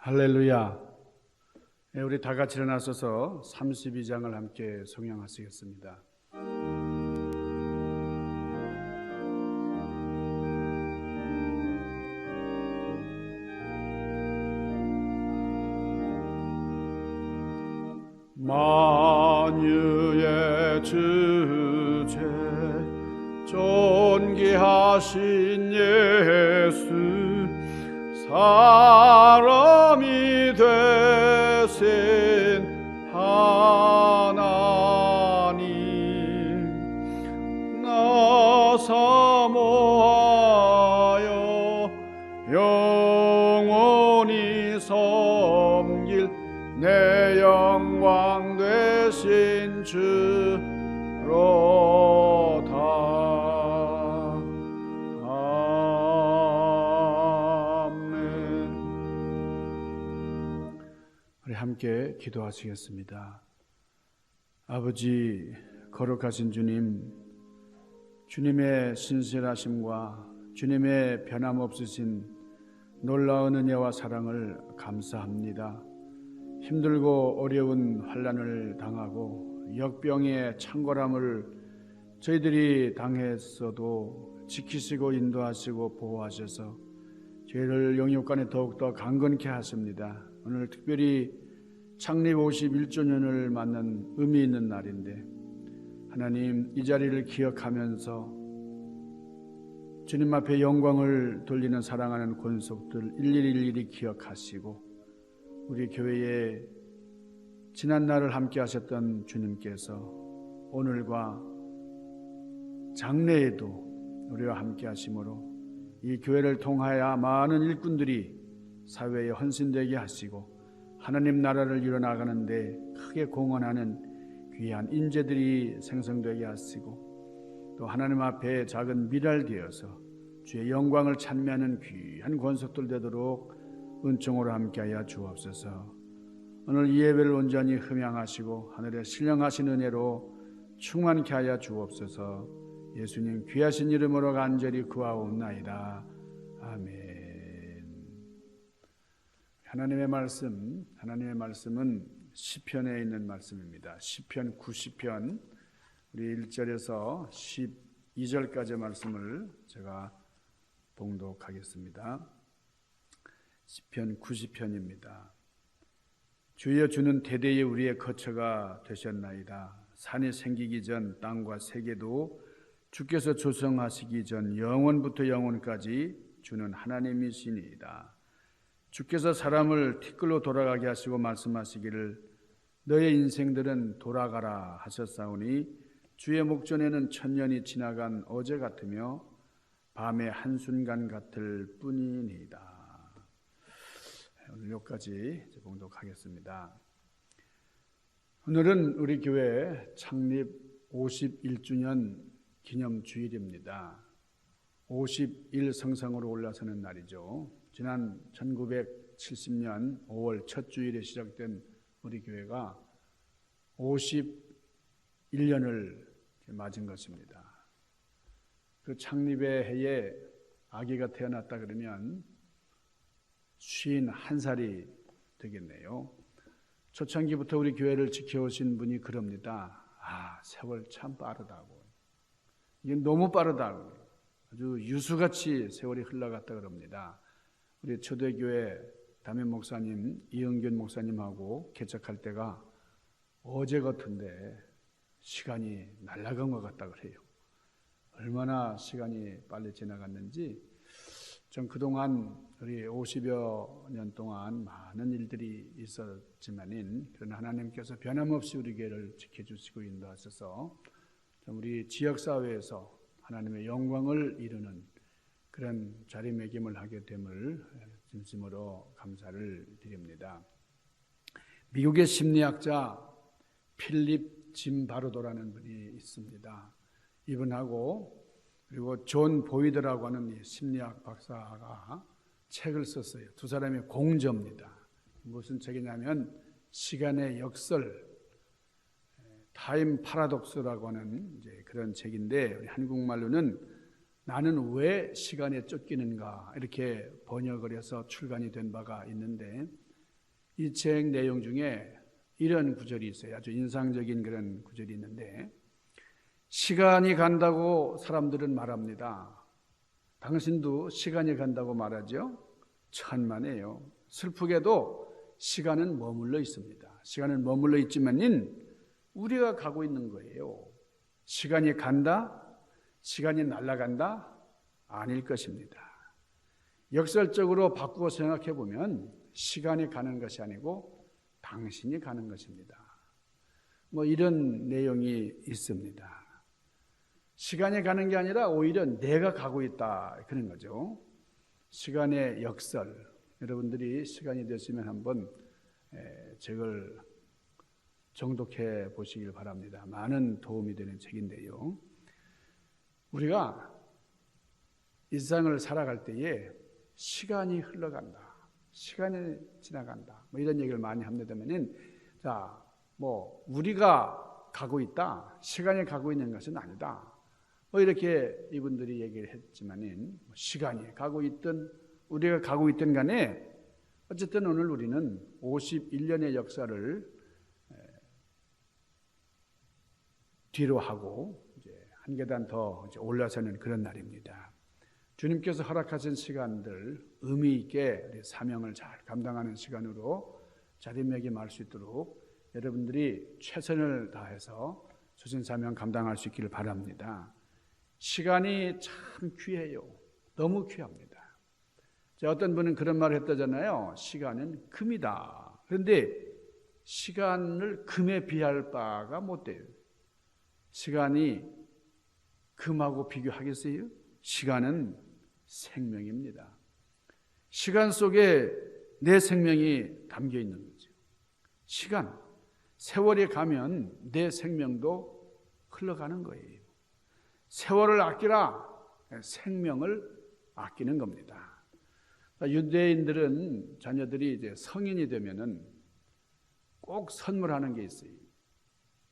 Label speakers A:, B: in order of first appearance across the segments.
A: 할렐루야. 우리 다 같이 일어나서서 32장을 함께 성경하시겠습니다. 만유의 주제 존귀하신 예수 사람이 되신 하나님 나 사모하여 영원히 섬길 내 영광 되신 주로다. 함께 기도하시겠습니다. 아버지, 거룩하신 주님, 주님의 신실하심과 주님의 변함없으신 놀라운 은혜와 사랑을 감사합니다. 힘들고 어려운 환난을 당하고 역병의 창궐함을 저희들이 당했어도 지키시고 인도하시고 보호하셔서 저희를 영육간에 더욱더 강건케 하십니다. 오늘 특별히 창립 51주년을 맞는 의미 있는 날인데 하나님, 이 자리를 기억하면서 주님 앞에 영광을 돌리는 사랑하는 권속들 일일이 기억하시고 우리 교회에 지난날을 함께 하셨던 주님께서 오늘과 장래에도 우리와 함께 하심으로 이 교회를 통하여 많은 일꾼들이 사회에 헌신되게 하시고 하나님 나라를 이뤄나가는데 크게 공헌하는 귀한 인재들이 생성되게 하시고 또 하나님 앞에 작은 미랄 되어서 주의 영광을 찬미하는 귀한 권속들 되도록 은총으로 함께하여 주옵소서. 오늘 이 예배를 온전히 흠양하시고 하늘에 신령하신 은혜로 충만케 하여 주옵소서. 예수님 귀하신 이름으로 간절히 구하옵나이다. 아멘. 하나님의 말씀은 시편에 있는 말씀입니다. 시편 90편 우리 1절에서 12절까지의 말씀을 제가 봉독하겠습니다. 시편 90편입니다. 주여, 주는 대대에 우리의 거처가 되셨나이다. 산이 생기기 전 땅과 세계도 주께서 조성하시기 전 영원부터 영원까지 주는 하나님이시니이다. 주께서 사람을 티끌로 돌아가게 하시고 말씀하시기를 너의 인생들은 돌아가라 하셨사오니 주의 목전에는 천년이 지나간 어제 같으며 밤의 한순간 같을 뿐이니이다. 오늘 여기까지 봉독하겠습니다. 오늘은 우리 교회 창립 51주년 기념주일입니다. 51 성상으로 올라서는 날이죠. 지난 1970년 5월 첫 주일에 시작된 우리 교회가 51년을 맞은 것입니다. 그 창립의 해에 아기가 태어났다 그러면 51살이 되겠네요. 초창기부터 우리 교회를 지켜오신 분이 그럽니다. 세월 참 빠르다고. 이게 너무 빠르다고. 아주 유수같이 세월이 흘러갔다 그럽니다. 우리 초대교회 담임 목사님 이은균 목사님하고 개척할 때가 어제 같은데 시간이 날아간 것 같다 그래요. 얼마나 시간이 빨리 지나갔는지 전 그동안 우리 50여 년 동안 많은 일들이 있었지만은 그러나 하나님께서 변함없이 우리 교회를 지켜주시고 인도하셔서 우리 지역사회에서 하나님의 영광을 이루는 그런 자리매김을 하게 됨을 진심으로 감사를 드립니다. 미국의 심리학자 필립 짐 바르도라는 분이 있습니다. 이분하고 그리고 존 보이드라고 하는 심리학 박사가 책을 썼어요. 두 사람의 공저입니다. 무슨 책이냐면 시간의 역설, 타임 파라독스라고 하는 이제 그런 책인데 우리 한국말로는 나는 왜 시간에 쫓기는가 이렇게 번역을 해서 출간이 된 바가 있는데 이 책 내용 중에 이런 구절이 있어요. 아주 인상적인 그런 구절이 있는데, 시간이 간다고 사람들은 말합니다. 당신도 시간이 간다고 말하죠? 천만에요. 슬프게도 시간은 머물러 있습니다. 시간은 머물러 있지만은 우리가 가고 있는 거예요. 시간이 간다? 시간이 날아간다? 아닐 것입니다. 역설적으로 바꾸어 생각해 보면 시간이 가는 것이 아니고 당신이 가는 것입니다. 이런 내용이 있습니다. 시간이 가는 게 아니라 오히려 내가 가고 있다, 그런 거죠. 시간의 역설. 여러분들이 시간이 됐으면 한번 책을 정독해 보시길 바랍니다. 많은 도움이 되는 책인데요. 우리가 일상을 살아갈 때에 시간이 흘러간다, 시간이 지나간다, 이런 얘기를 많이 합니다만은, 우리가 가고 있다, 시간이 가고 있는 것은 아니다, 이렇게 이분들이 얘기를 했지만은, 시간이 가고 있든 우리가 가고 있든 간에 어쨌든 오늘 우리는 51년의 역사를 뒤로 하고 이제 한 계단 더 올라서는 그런 날입니다. 주님께서 허락하신 시간들 의미 있게 우리 사명을 잘 감당하는 시간으로 자리매김할 수 있도록 여러분들이 최선을 다해서 주신 사명 감당할 수 있기를 바랍니다. 시간이 참 귀해요. 너무 귀합니다. 어떤 분은 그런 말을 했다잖아요. 시간은 금이다. 그런데 시간을 금에 비할 바가 못 돼요. 시간이 금하고 비교하겠어요? 시간은 생명입니다. 시간 속에 내 생명이 담겨 있는 거죠. 시간, 세월이 가면 내 생명도 흘러가는 거예요. 세월을 아끼라, 생명을 아끼는 겁니다. 유대인들은 자녀들이 이제 성인이 되면은 꼭 선물하는 게 있어요.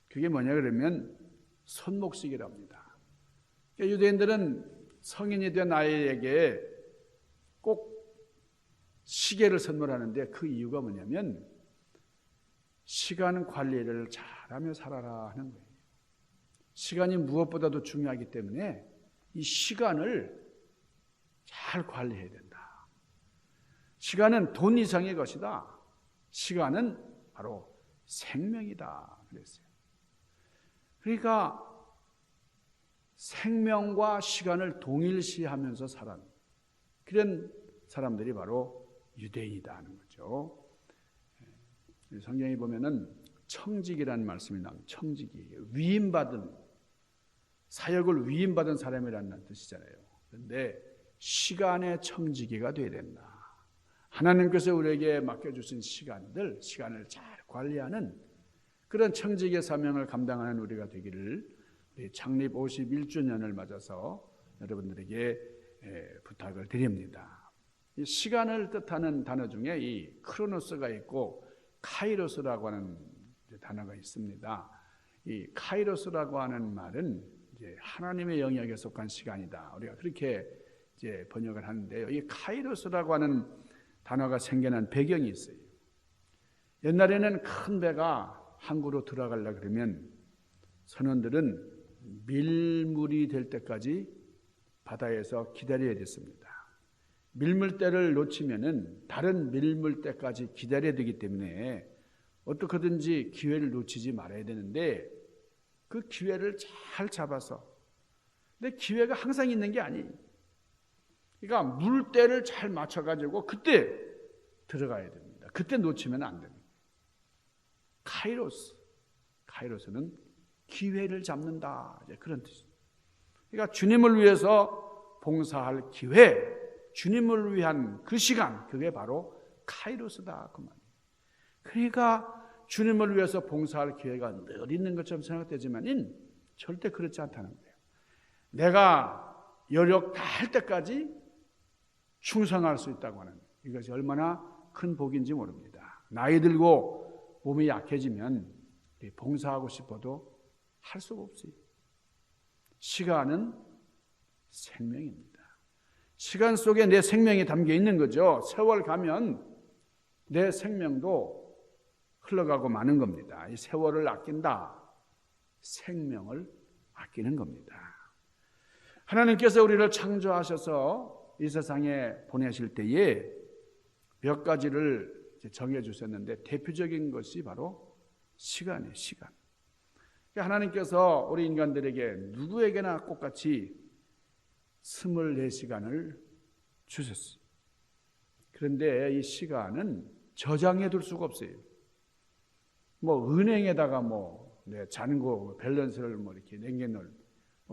A: 그게 뭐냐 그러면 손목시계랍니다. 유대인들은 성인이 된 아이에게 꼭 시계를 선물하는데 그 이유가 뭐냐면 시간 관리를 잘하며 살아라 하는 거예요. 시간이 무엇보다도 중요하기 때문에 이 시간을 잘 관리해야 된다. 시간은 돈 이상의 것이다. 시간은 바로 생명이다 그랬어요. 그러니까 생명과 시간을 동일시하면서 살아는 그런 사람들이 바로 유대인이다 하는 거죠. 성경에 보면은 청직이라는 말씀이 나옵니다. 청직이 위임받은, 사역을 위임받은 사람이라는 뜻이잖아요. 그런데 시간의 청지기가 되어야 된다. 하나님께서 우리에게 맡겨주신 시간들, 시간을 잘 관리하는 그런 청직의 사명을 감당하는 우리가 되기를 우리 창립 51주년을 맞아서 여러분들에게 부탁을 드립니다. 이 시간을 뜻하는 단어 중에 이 크로노스가 있고 카이로스라고 하는 단어가 있습니다. 이 카이로스라고 하는 말은 이제 하나님의 영역에 속한 시간이다. 우리가 그렇게 이제 번역을 하는데요. 이 카이로스라고 하는 단어가 생겨난 배경이 있어요. 옛날에는 큰 배가 항구로 들어가려고 그러면 선원들은 밀물이 될 때까지 바다에서 기다려야 됐습니다. 밀물대를 놓치면은 다른 밀물대까지 기다려야 되기 때문에 어떻게든지 기회를 놓치지 말아야 되는데 그 기회를 잘 잡아서, 근데 기회가 항상 있는 게 아니에요. 그러니까 물때를 잘 맞춰가지고 그때 들어가야 됩니다. 그때 놓치면 안 됩니다. 카이로스는 기회를 잡는다, 그런 뜻입니다. 그러니까 주님을 위해서 봉사할 기회, 주님을 위한 그 시간, 그게 바로 카이로스다 그 말이에요. 그러니까 주님을 위해서 봉사할 기회가 늘 있는 것처럼 생각되지만 절대 그렇지 않다는 거예요. 내가 여력 다 할 때까지 충성할 수 있다고 하는, 이것이 얼마나 큰 복인지 모릅니다. 나이 들고 몸이 약해지면 봉사하고 싶어도 할 수가 없어요. 시간은 생명입니다. 시간 속에 내 생명이 담겨 있는 거죠. 세월 가면 내 생명도 흘러가고 마는 겁니다. 이 세월을 아낀다. 생명을 아끼는 겁니다. 하나님께서 우리를 창조하셔서 이 세상에 보내실 때에 몇 가지를 정해 주셨는데 대표적인 것이 바로 시간이에요. 시간. 하나님께서 우리 인간들에게 누구에게나 똑같이 24시간을 주셨어요. 그런데 이 시간은 저장해 둘 수가 없어요. 은행에다가 잔고 밸런스를 이렇게 남겨놓을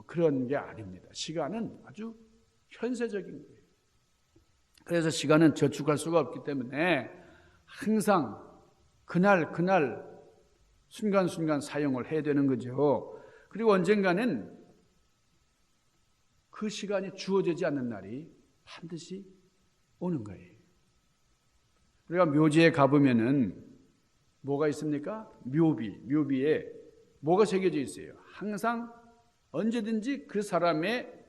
A: 그런 게 아닙니다. 시간은 아주 현세적인 거예요. 그래서 시간은 저축할 수가 없기 때문에 항상 그날 순간순간 사용을 해야 되는 거죠. 그리고 언젠가는 그 시간이 주어지지 않는 날이 반드시 오는 거예요. 우리가 묘지에 가보면은 뭐가 있습니까? 묘비에 뭐가 새겨져 있어요? 항상 언제든지 그 사람의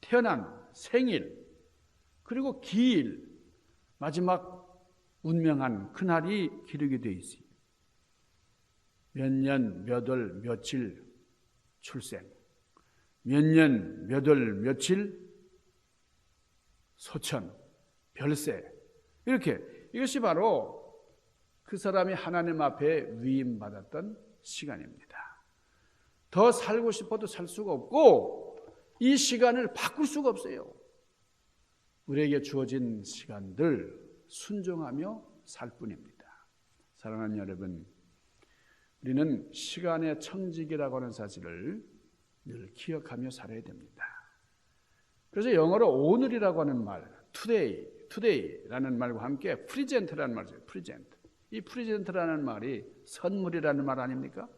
A: 태어난 생일 그리고 기일 마지막 운명한 그날이 기록이 되어 있어요. 몇 년, 몇 월, 며칠 출생, 몇 년, 몇 월, 며칠 소천, 별세 이렇게 이것이 바로 그 사람이 하나님 앞에 위임받았던 시간입니다. 더 살고 싶어도 살 수가 없고 이 시간을 바꿀 수가 없어요. 우리에게 주어진 시간들 순종하며 살 뿐입니다. 사랑하는 여러분, 우리는 시간의 청지기라고 하는 사실을 늘 기억하며 살아야 됩니다. 그래서 영어로 오늘이라고 하는 말, today라는 말과 함께 present라는 말이죠. present. 이 present라는 말이 선물이라는 말 아닙니까?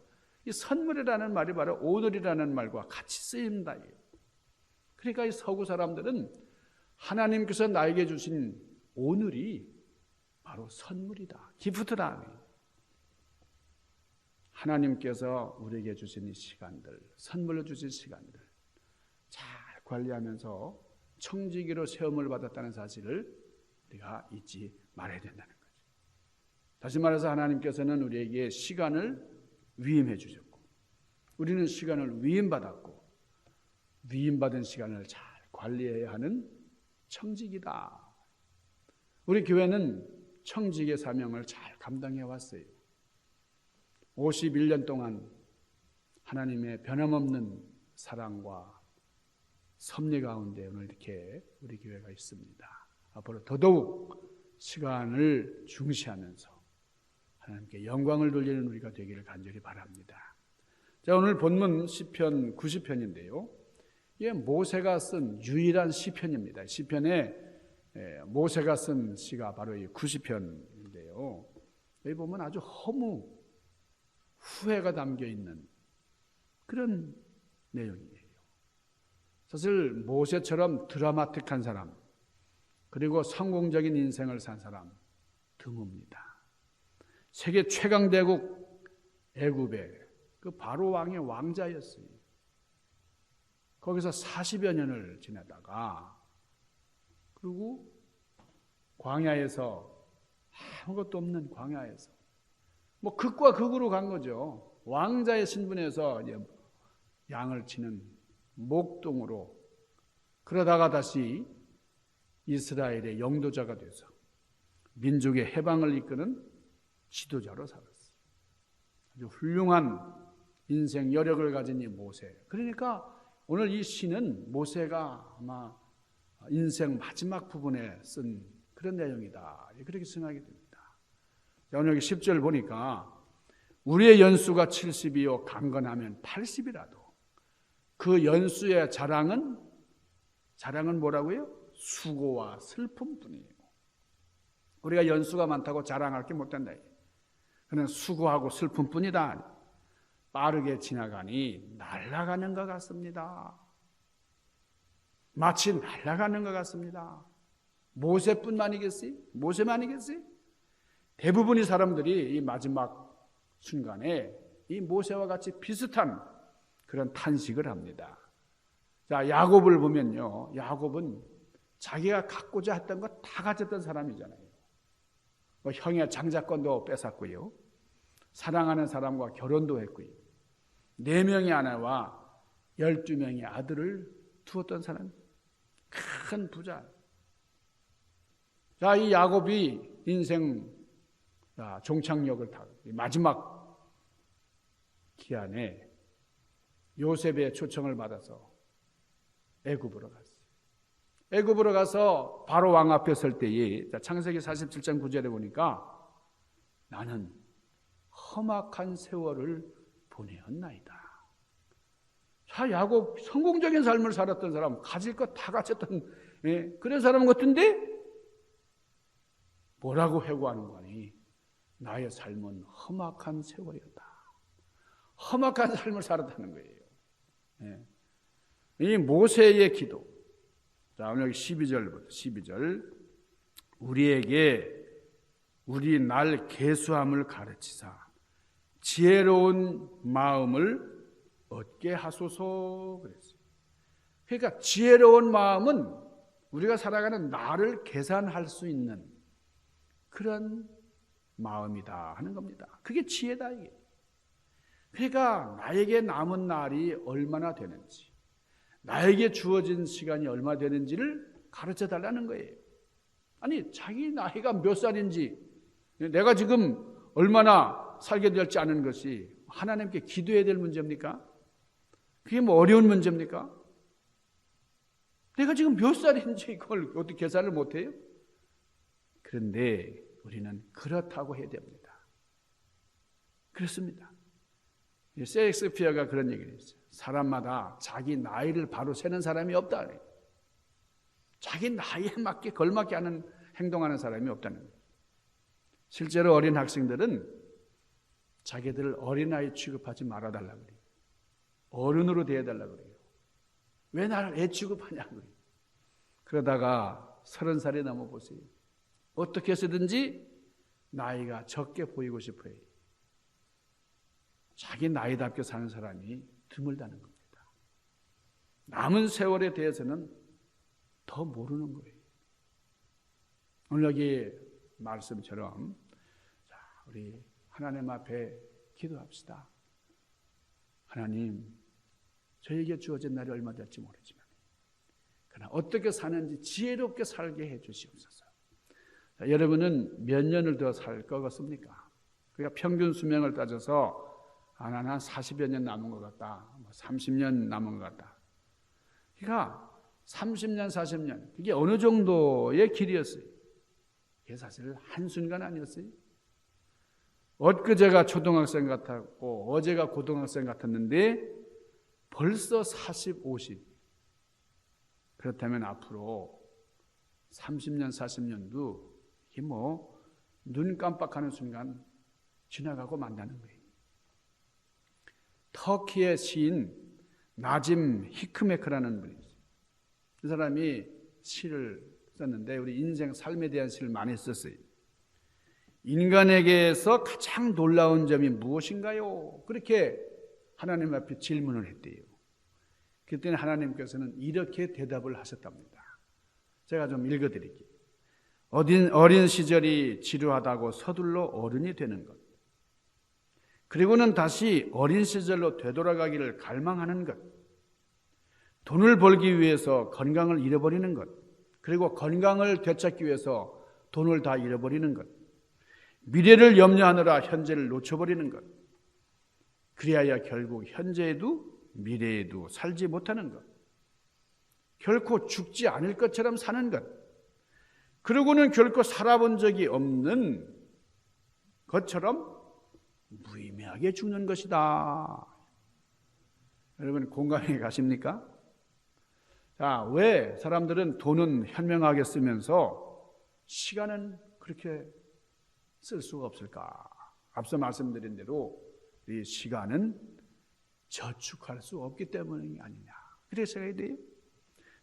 A: 이 선물이라는 말이 바로 오늘이라는 말과 같이 쓰입니다. 그러니까 이 서구 사람들은 하나님께서 나에게 주신 오늘이 바로 선물이다. 기프트다. 하나님께서 우리에게 주신 이 시간들, 선물로 주신 시간들 잘 관리하면서 청지기로 세움을 받았다는 사실을 우리가 잊지 말아야 된다는 거죠. 다시 말해서 하나님께서는 우리에게 시간을 위임해 주셨고 우리는 시간을 위임받았고 위임받은 시간을 잘 관리해야 하는 청지기다. 우리 교회는 청지기의 사명을 잘 감당해 왔어요. 51년 동안 하나님의 변함없는 사랑과 섭리 가운데 오늘 이렇게 우리 교회가 있습니다. 앞으로 더더욱 시간을 중시하면서 하나님께 영광을 돌리는 우리가 되기를 간절히 바랍니다. 자, 오늘 본문 시편 90편인데요. 이게 모세가 쓴 유일한 시편입니다. 시편에 모세가 쓴 시가 바로 이 90편인데요. 여기 보면 아주 허무 후회가 담겨 있는 그런 내용이에요. 사실 모세처럼 드라마틱한 사람 그리고 성공적인 인생을 산 사람 드뭅니다. 세계 최강대국 애굽의 그 바로 왕의 왕자였어요. 거기서 40여 년을 지내다가 그리고 광야에서 아무것도 없는 광야에서 극과 극으로 간 거죠. 왕자의 신분에서 양을 치는 목동으로 그러다가 다시 이스라엘의 영도자가 돼서 민족의 해방을 이끄는 지도자로 살았어요. 아주 훌륭한 인생 여력을 가진 이 모세. 그러니까 오늘 이 시는 모세가 아마 인생 마지막 부분에 쓴 그런 내용이다. 그렇게 생각이 듭니다. 오늘 여기 10절 보니까 우리의 연수가 70이요 강건하면 80이라도 그 연수의 자랑은 뭐라고요? 수고와 슬픔뿐이에요. 우리가 연수가 많다고 자랑할 게 못 된다. 그냥 수고하고 슬픔뿐이다. 빠르게 지나가니 날아가는 것 같습니다. 마치 날아가는 것 같습니다. 모세뿐만이겠어요? 모세만이겠어요? 대부분의 사람들이 이 마지막 순간에 이 모세와 같이 비슷한 그런 탄식을 합니다. 자, 야곱을 보면요. 야곱은 자기가 갖고자 했던 거 다 가졌던 사람이잖아요. 형의 장자권도 뺏었고요. 사랑하는 사람과 결혼도 했고요. 4명의 아내와 12명의 아들을 두었던 사람, 큰 부자. 자, 이 야곱이 인생 종착역을 타고 마지막 기한에 요셉의 초청을 받아서 애굽으로 갔어요. 애굽으로 가서 바로 왕 앞에 설 때에 창세기 47장 9절에 보니까 나는 험악한 세월을 보내었나이다. 자, 야곱 성공적인 삶을 살았던 사람, 가질 것 다 가졌던 그런 사람 같은데 뭐라고 회고하는 거니? 나의 삶은 험악한 세월이었다. 험악한 삶을 살았다는 거예요. 이 모세의 기도. 자, 오늘 여기 12절부터 12절. 우리에게 우리 날 계수함을 가르치사 지혜로운 마음을 얻게 하소서 그랬어요. 그러니까 지혜로운 마음은 우리가 살아가는 나를 계산할 수 있는 그런 마음이다 하는 겁니다. 그게 지혜다 이게. 그러니까 나에게 남은 날이 얼마나 되는지, 나에게 주어진 시간이 얼마 되는지를 가르쳐 달라는 거예요. 아니, 자기 나이가 몇 살인지, 내가 지금 얼마나 살게 될지 아는 것이 하나님께 기도해야 될 문제입니까? 그게 뭐 어려운 문제입니까? 내가 지금 몇 살인지 이걸 어떻게 계산을 못해요? 그런데 우리는 그렇다고 해야 됩니다. 그렇습니다. 셰익스피어가 그런 얘기를 했어요. 사람마다 자기 나이를 바로 세는 사람이 없다. 자기 나이에 맞게 걸맞게 하는 행동하는 사람이 없다는 거예요. 실제로 어린 학생들은 자기들을 어린아이 취급하지 말아달라고 그래요. 어른으로 대해달라고 그래요. 왜 나를 애 취급하냐고 그래요. 그러다가 30살이 넘어보세요. 어떻게 해서든지 나이가 적게 보이고 싶어요. 자기 나이답게 사는 사람이 드물다는 겁니다. 남은 세월에 대해서는 더 모르는 거예요. 오늘 여기 말씀처럼 자, 우리 하나님 앞에 기도합시다. 하나님, 저에게 주어진 날이 얼마 될지 모르지만 그러나 어떻게 사는지 지혜롭게 살게 해 주시옵소서. 자, 여러분은 몇 년을 더 살 것 같습니까? 그러니까 평균 수명을 따져서 나는 한 40여 년 남은 것 같다. 30년 남은 것 같다. 그러니까 30년, 40년 이게 어느 정도의 길이었어요? 이게 사실 한순간 아니었어요? 엊그제가 초등학생 같았고 어제가 고등학생 같았는데 벌써 40, 50. 그렇다면 앞으로 30년, 40년도 이게 뭐 눈 깜빡하는 순간 지나가고 만다는 거예요. 터키의 시인 나짐 히크메크라는 분이 있어요. 그 사람이 시를 썼는데 우리 인생 삶에 대한 시를 많이 썼어요. 인간에게서 가장 놀라운 점이 무엇인가요? 그렇게 하나님 앞에 질문을 했대요. 그때는 하나님께서는 이렇게 대답을 하셨답니다. 제가 좀 읽어드릴게요. 어린 시절이 지루하다고 서둘러 어른이 되는 것, 그리고는 다시 어린 시절로 되돌아가기를 갈망하는 것, 돈을 벌기 위해서 건강을 잃어버리는 것, 그리고 건강을 되찾기 위해서 돈을 다 잃어버리는 것, 미래를 염려하느라 현재를 놓쳐버리는 것, 그리하여 결국 현재에도 미래에도 살지 못하는 것, 결코 죽지 않을 것처럼 사는 것, 그러고는 결코 살아본 적이 없는 것처럼 무의미하게 죽는 것이다. 여러분 공감이 가십니까? 자, 왜 사람들은 돈은 현명하게 쓰면서 시간은 그렇게 쓸 수가 없을까? 앞서 말씀드린 대로 이 시간은 저축할 수 없기 때문이 아니냐. 그래서 해야 돼요.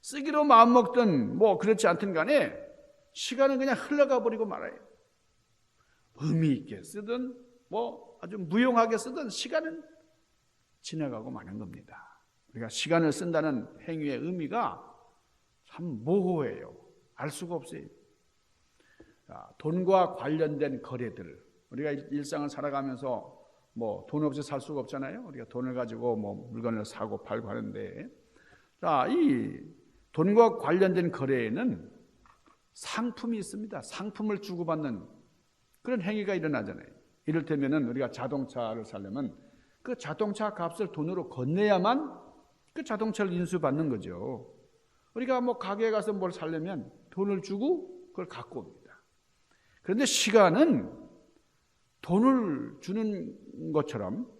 A: 쓰기로 마음먹든 뭐 그렇지 않든 간에 시간은 그냥 흘러가 버리고 말아요. 의미 있게 쓰든 뭐 아주 무용하게 쓰든 시간은 지나가고 마는 겁니다. 우리가 시간을 쓴다는 행위의 의미가 참 모호해요. 알 수가 없어요. 자, 돈과 관련된 거래들. 우리가 일상을 살아가면서 뭐 돈 없이 살 수가 없잖아요. 우리가 돈을 가지고 뭐 물건을 사고 팔고 하는데, 자, 이 돈과 관련된 거래에는 상품이 있습니다. 상품을 주고받는 그런 행위가 일어나잖아요. 이를테면은 우리가 자동차를 사려면 그 자동차 값을 돈으로 건네야만 그 자동차를 인수받는 거죠. 우리가 뭐 가게에 가서 뭘 사려면 돈을 주고 그걸 갖고 옵니다. 그런데 시간은 돈을 주는 것처럼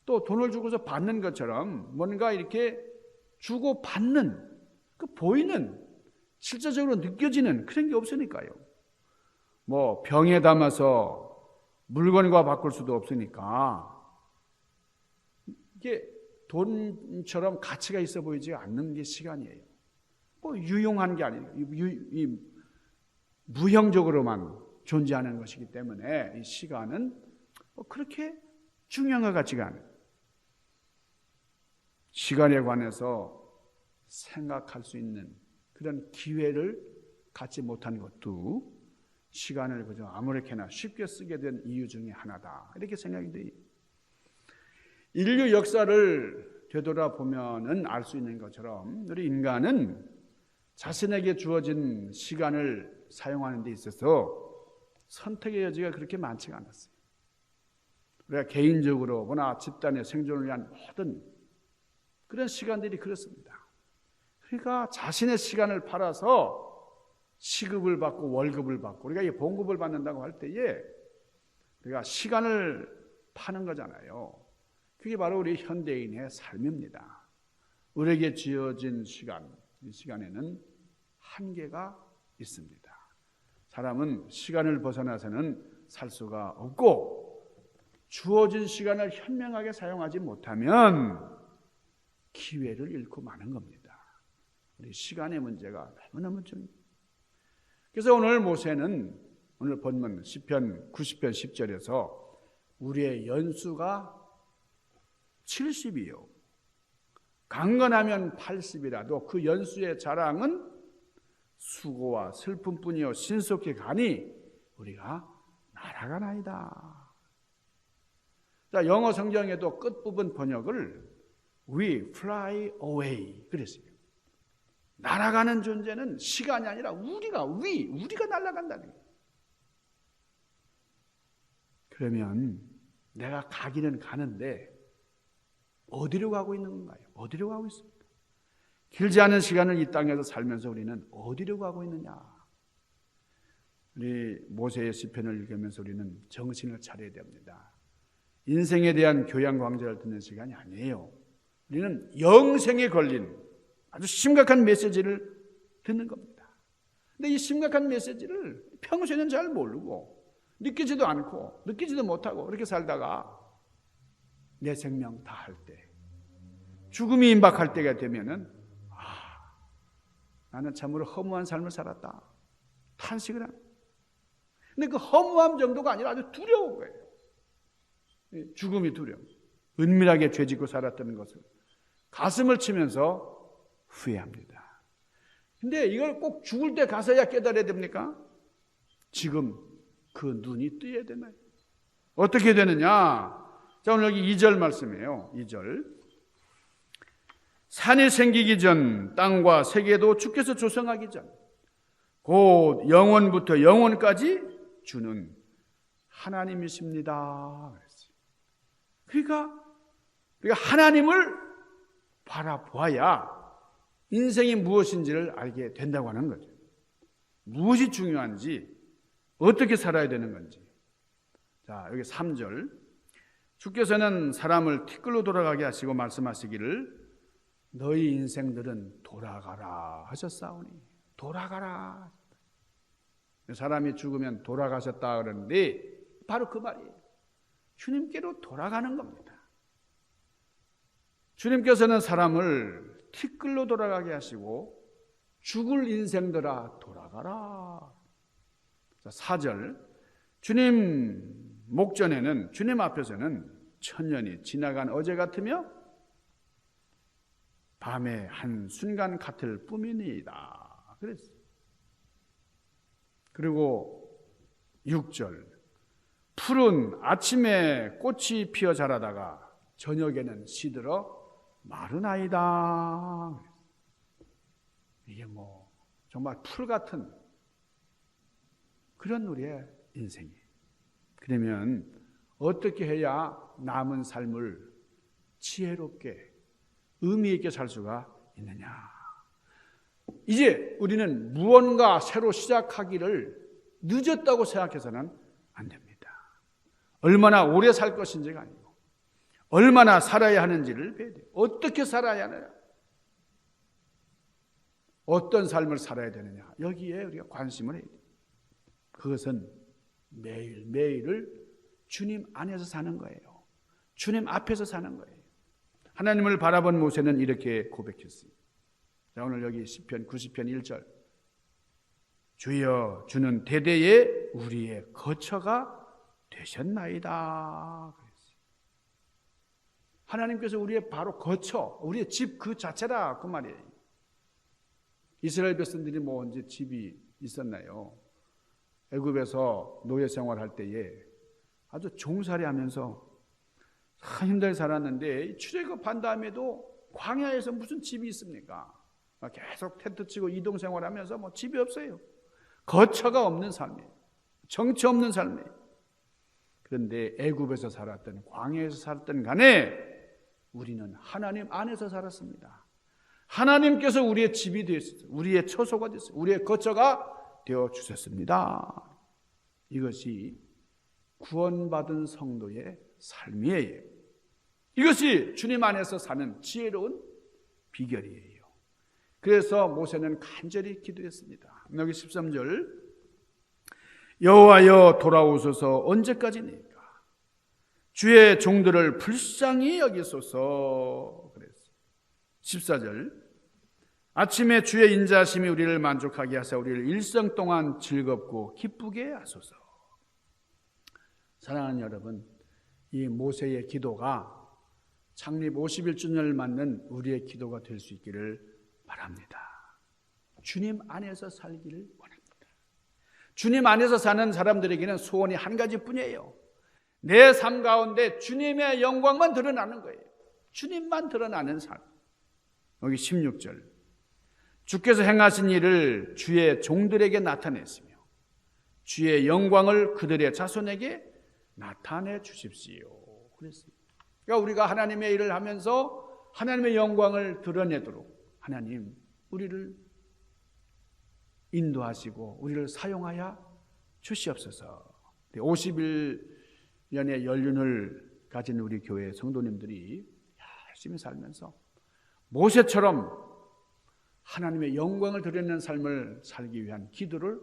A: 또 돈을 주고서 받는 것처럼 뭔가 이렇게 주고 받는 그 보이는 실제적으로 느껴지는 그런 게 없으니까요. 뭐 병에 담아서 물건과 바꿀 수도 없으니까 이게 돈처럼 가치가 있어 보이지 않는 게 시간이에요. 뭐 유용한 게 아니에요. 무형적으로만 존재하는 것이기 때문에 이 시간은 뭐 그렇게 중요한 것 같지가 않아요. 시간에 관해서 생각할 수 있는 그런 기회를 갖지 못한 것도 시간을 그저 아무렇게나 쉽게 쓰게 된 이유 중에 하나다. 이렇게 생각이 돼요. 인류 역사를 되돌아보면은 알 수 있는 것처럼 우리 인간은 자신에게 주어진 시간을 사용하는 데 있어서 선택의 여지가 그렇게 많지가 않았어요. 우리가 개인적으로 보나 집단의 생존을 위한 모든 그런 시간들이 그렇습니다. 그러니까 자신의 시간을 팔아서 시급을 받고 월급을 받고 우리가 이 봉급을 받는다고 할 때에 우리가 시간을 파는 거잖아요. 그게 바로 우리 현대인의 삶입니다. 우리에게 주어진 시간, 이 시간에는 한계가 있습니다. 사람은 시간을 벗어나서는 살 수가 없고 주어진 시간을 현명하게 사용하지 못하면 기회를 잃고 마는 겁니다. 우리 시간의 문제가 너무너무 중요해요. 그래서 오늘 모세는 오늘 본문 시편 90편 10절에서 우리의 연수가 70이요. 강건하면 80이라도 그 연수의 자랑은 수고와 슬픔뿐이요 신속히 가니 우리가 날아가나이다. 자, 영어 성경에도 끝부분 번역을 We fly away 그랬어요. 날아가는 존재는 시간이 아니라 우리가 날아간다는 거예요. 그러면 내가 가기는 가는데 어디로 가고 있는 건가요? 어디로 가고 있습니까? 길지 않은 시간을 이 땅에서 살면서 우리는 어디로 가고 있느냐? 우리 모세의 시편을 읽으면서 우리는 정신을 차려야 됩니다. 인생에 대한 교양 강좌를 듣는 시간이 아니에요. 우리는 영생에 걸린 아주 심각한 메시지를 듣는 겁니다. 근데 이 심각한 메시지를 평소에는 잘 모르고 느끼지도 않고 느끼지도 못하고 이렇게 살다가 내 생명 다할 때 죽음이 임박할 때가 되면은 나는 참으로 허무한 삶을 살았다 탄식을 합니다. 근데 그 허무함 정도가 아니라 아주 두려운 거예요. 죽음이 두려워. 은밀하게 죄짓고 살았다는 것을 가슴을 치면서 후회합니다. 근데 이걸 꼭 죽을 때 가서야 깨달아야 됩니까? 지금 그 눈이 뜨여야 되나요? 어떻게 되느냐? 자, 오늘 여기 2절 말씀이에요. 2절. 산이 생기기 전 땅과 세계도 주께서 조성하기 전 곧 영원부터 영원까지 주는 하나님이십니다. 그러니까 우리가 하나님을 바라보아야 인생이 무엇인지를 알게 된다고 하는 거죠. 무엇이 중요한지, 어떻게 살아야 되는 건지. 자, 여기 3절. 주께서는 사람을 티끌로 돌아가게 하시고 말씀하시기를 너희 인생들은 돌아가라 하셨사오니. 돌아가라. 사람이 죽으면 돌아가셨다 그러는데 바로 그 말이에요. 주님께로 돌아가는 겁니다. 주님께서는 사람을 티끌로 돌아가게 하시고 죽을 인생들아 돌아가라. 4절. 주님 목전에는 주님 앞에서는 천년이 지나간 어제 같으며 밤의 한 순간 같을 뿐이니이다. 그랬어요. 그리고 6절 푸른 아침에 꽃이 피어 자라다가 저녁에는 시들어 마르나이다. 이게 정말 풀 같은 그런 우리의 인생이에요. 그러면 어떻게 해야 남은 삶을 지혜롭게 의미 있게 살 수가 있느냐? 이제 우리는 무언가 새로 시작하기를 늦었다고 생각해서는 안 됩니다. 얼마나 오래 살 것인지가 아니고 얼마나 살아야 하는지를 배워야 돼요. 어떻게 살아야 하느냐? 어떤 삶을 살아야 되느냐? 여기에 우리가 관심을 해야 돼요. 그것은 매일매일을 주님 안에서 사는 거예요. 주님 앞에서 사는 거예요. 하나님을 바라본 모세는 이렇게 고백했습니다. 자, 오늘 여기 시편 90편 1절 주여 주는 대대에 우리의 거처가 되셨나이다. 하나님께서 우리의 바로 거처, 우리의 집 그 자체라 그 말이에요. 이스라엘 백성들이 언제 집이 있었나요? 애굽에서 노예 생활할 때에 아주 종살이하면서 힘들게 살았는데 출애굽한 다음에도 광야에서 무슨 집이 있습니까? 계속 텐트 치고 이동 생활하면서 집이 없어요. 거처가 없는 삶이에요. 정처 없는 삶이에요. 그런데 애굽에서 살았던 광야에서 살았던 간에 우리는 하나님 안에서 살았습니다. 하나님께서 우리의 집이 되었어요. 우리의 처소가 됐어요. 우리의 거처가 되어 주셨습니다. 이것이 구원받은 성도의 삶이에요. 이것이 주님 안에서 사는 지혜로운 비결이에요. 그래서 모세는 간절히 기도했습니다. 여기 13절 여호와여 돌아오소서 언제까지니까 주의 종들을 불쌍히 여기소서 그랬어요. 14절 아침에 주의 인자하심이 우리를 만족하게 하사 우리를 일생 동안 즐겁고 기쁘게 하소서. 사랑하는 여러분, 이 모세의 기도가 창립 51주년을 맞는 우리의 기도가 될 수 있기를 바랍니다. 주님 안에서 살기를 원합니다. 주님 안에서 사는 사람들에게는 소원이 한 가지뿐이에요. 내 삶 가운데 주님의 영광만 드러나는 거예요. 주님만 드러나는 삶. 여기 16절 주께서 행하신 일을 주의 종들에게 나타냈으며 주의 영광을 그들의 자손에게 나타내 주십시오. 그랬습니다. 그러니까 우리가 하나님의 일을 하면서 하나님의 영광을 드러내도록 하나님 우리를 인도하시고 우리를 사용하여 주시옵소서. 51년의 연륜을 가진 우리 교회 성도님들이 열심히 살면서 모세처럼 하나님의 영광을 드러내는 삶을 살기 위한 기도를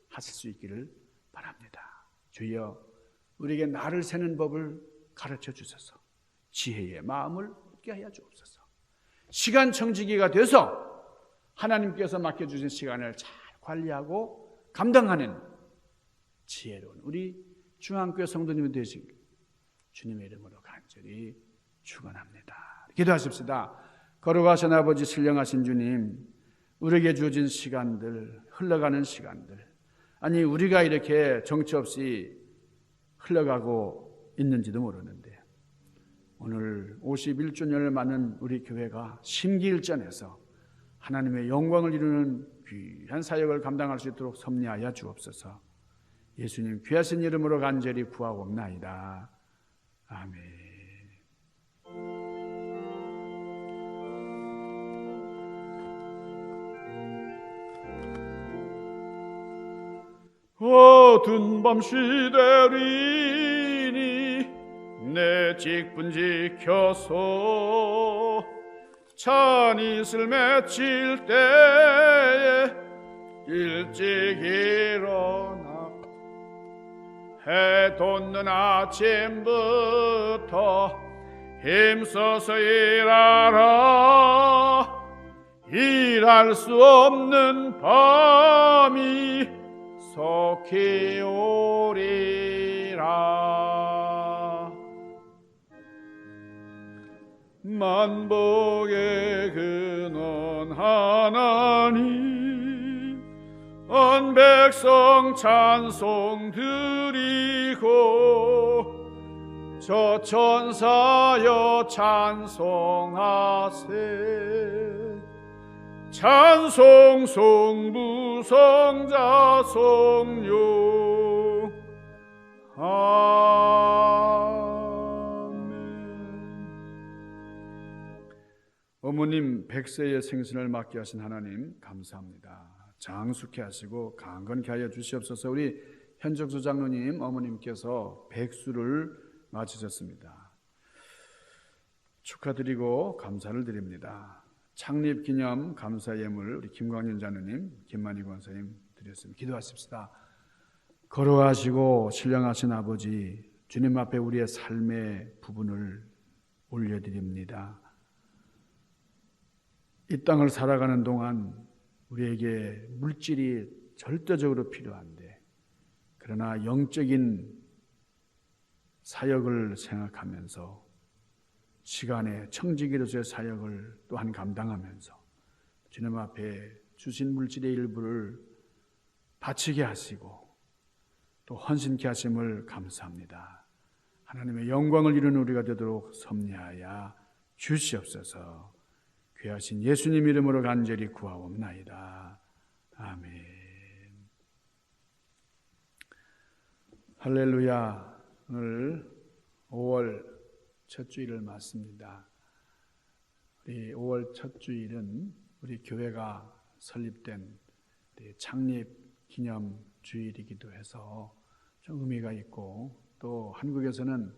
A: 하실 수 있기를 바랍니다. 주여 우리에게 나를 세는 법을 가르쳐 주소서. 지혜의 마음을 얻게 하여 주옵소서. 시간 청지기가 돼서 하나님께서 맡겨주신 시간을 잘 관리하고 감당하는 지혜로운 우리 중앙교회 성도님이 되시길 주님의 이름으로 간절히 축원합니다. 기도하십시다. 거룩하신 아버지 신령하신 주님, 우리에게 주어진 시간들, 흘러가는 시간들, 아니 우리가 이렇게 정처 없이 흘러가고 있는지도 모르는데 오늘 51주년을 맞는 우리 교회가 심기일전해서 하나님의 영광을 이루는 귀한 사역을 감당할 수 있도록 섭리하여 주옵소서. 예수님 귀하신 이름으로 간절히 구하옵나이다. 아멘. 어두운 밤 시대리니 내 직분 지켜서 찬 이슬 맺힐 때에 일찍 일어나 해 돋는 아침부터 힘써서 일하라. 일할 수 없는 밤이 속히 오리라. 만복의 근원 하나님 온 백성 찬송 드리고 저 천사여 찬송하세. 찬송 송부 성자 성령 아멘. 어머님 100세의 생신을 맞게 하신 하나님 감사합니다. 장수케 하시고 강건케 하여 주시옵소서. 우리 현정수 장로님 어머님께서 백수를 맞으셨습니다. 축하드리고 감사를 드립니다. 창립기념 감사 예물 우리 김광윤 장로님, 김만희 권사님 드렸습니다. 기도하십시다. 걸어가시고 신령하신 아버지, 주님 앞에 우리의 삶의 부분을 올려드립니다. 이 땅을 살아가는 동안 우리에게 물질이 절대적으로 필요한데, 그러나 영적인 사역을 생각하면서 시간의 청지기로서의 사역을 또한 감당하면서 주님 앞에 주신 물질의 일부를 바치게 하시고 또 헌신케 하심을 감사합니다. 하나님의 영광을 이루는 우리가 되도록 섭리하여 주시옵소서. 귀하신 예수님 이름으로 간절히 구하옵나이다. 아멘. 할렐루야. 오늘 5월 첫 주일을 맞습니다. 우리 5월 첫 주일은 우리 교회가 설립된 창립 기념 주일이기도 해서 좀 의미가 있고, 또 한국에서는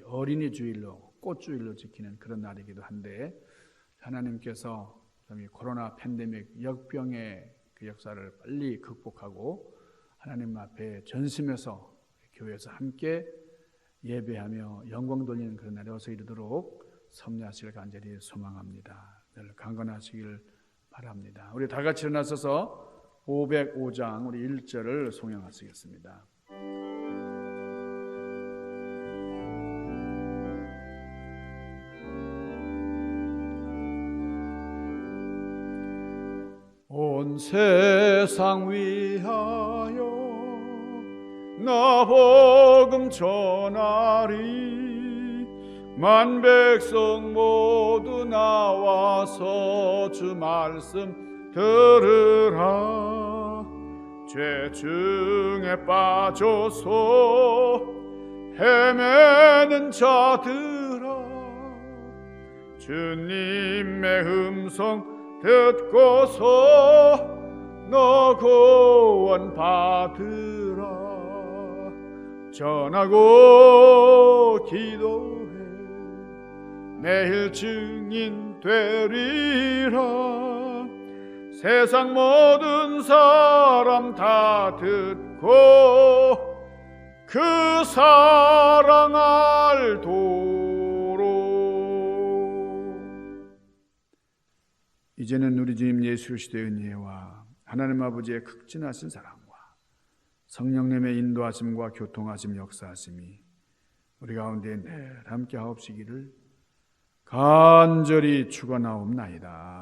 A: 어린이 주일로, 꽃주일로 지키는 그런 날이기도 한데, 하나님께서 이 코로나 팬데믹 역병의 그 역사를 빨리 극복하고 하나님 앞에 전심해서 교회에서 함께 예배하며 영광 돌리는 그런 날이 어서 이르도록 섭리하시길 간절히 소망합니다. 늘 강건하시길 바랍니다. 우리 다 같이 일어나서서 505장 우리 1절을 송영하시겠습니다. 온 세상 위하여 나 복음 전하리. 만 백성 모두 나와서 주 말씀 들으라. 죄 중에 빠져서 헤매는 자들아, 주님의 음성 듣고서 너 구원 받으라. 전하고 기도해 매일 증인 되리라. 세상 모든 사람 다 듣고 그 사랑 알도록. 이제는 우리 주님 예수 그리스도의 은혜와 하나님 아버지의 극진하신 사랑과 성령님의 인도하심과 교통하심 역사하심이 우리 가운데 늘 함께 하옵시기를 간절히 축원하옵나이다.